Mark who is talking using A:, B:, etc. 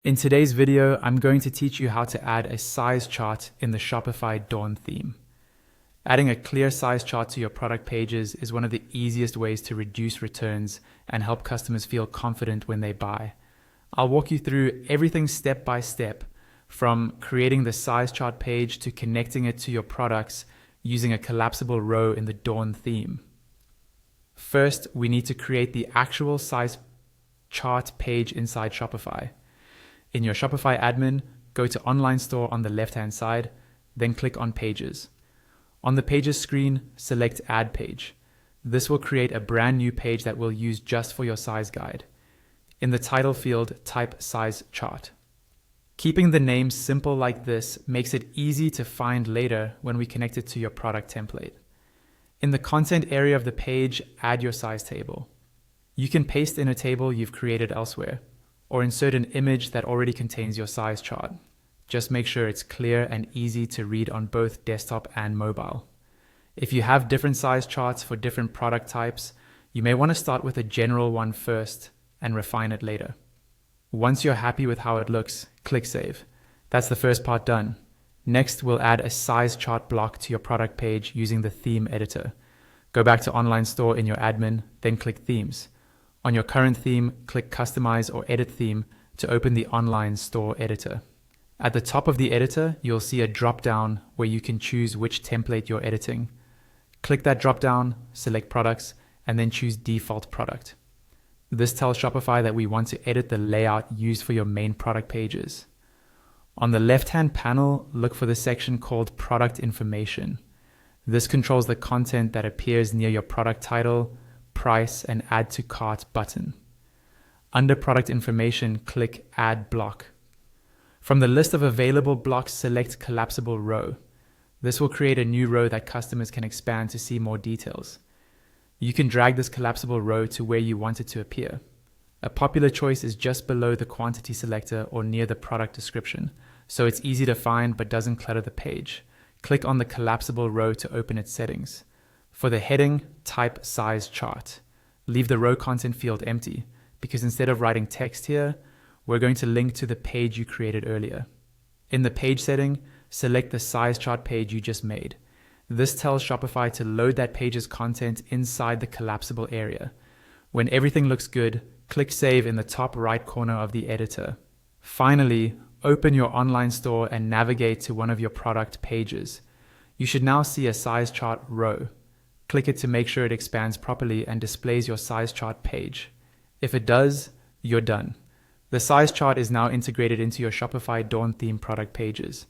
A: In today's video, I'm going to teach you how to add a size chart in the Shopify Dawn theme. Adding a clear size chart to your product pages is one of the easiest ways to reduce returns and help customers feel confident when they buy. I'll walk you through everything step by step, from creating the size chart page to connecting it to your products using a collapsible row in the Dawn theme. First, we need to create the actual size chart page inside Shopify. In your Shopify admin, go to Online Store on the left-hand side, then click on Pages. On the Pages screen, select Add Page. This will create a brand new page that we'll use just for your size guide. In the title field, type Size Chart. Keeping the name simple like this makes it easy to find later when we connect it to your product template. In the content area of the page, add your size table. You can paste in a table you've created elsewhere, or insert an image that already contains your size chart. Just make sure it's clear and easy to read on both desktop and mobile. If you have different size charts for different product types, you may want to start with a general one first and refine it later. Once you're happy with how it looks, click Save. That's the first part done. Next, we'll add a size chart block to your product page using the theme editor. Go back to Online Store in your admin, then click Themes. On your current theme, click Customize or Edit Theme to open the Online Store editor. At the top of the editor, you'll see a drop-down where you can choose which template you're editing. Click that drop-down, select Products, and then choose Default Product. This tells Shopify that we want to edit the layout used for your main product pages. On the left-hand panel, look for the section called Product Information. This controls the content that appears near your product title, price, and Add to Cart button. Under Product Information, click Add Block. From the list of available blocks, select Collapsible Row. This will create a new row that customers can expand to see more details. You can drag this collapsible row to where you want it to appear. A popular choice is just below the quantity selector or near the product description, so it's easy to find but doesn't clutter the page. Click on the collapsible row to open its settings. For the heading, type Size Chart. Leave the row content field empty, because instead of writing text here, we're going to link to the page you created earlier. In the page setting, select the size chart page you just made. This tells Shopify to load that page's content inside the collapsible area. When everything looks good, click Save in the top right corner of the editor. Finally, open your online store and navigate to one of your product pages. You should now see a size chart row. Click it to make sure it expands properly and displays your size chart page. If it does, you're done. The size chart is now integrated into your Shopify Dawn theme product pages.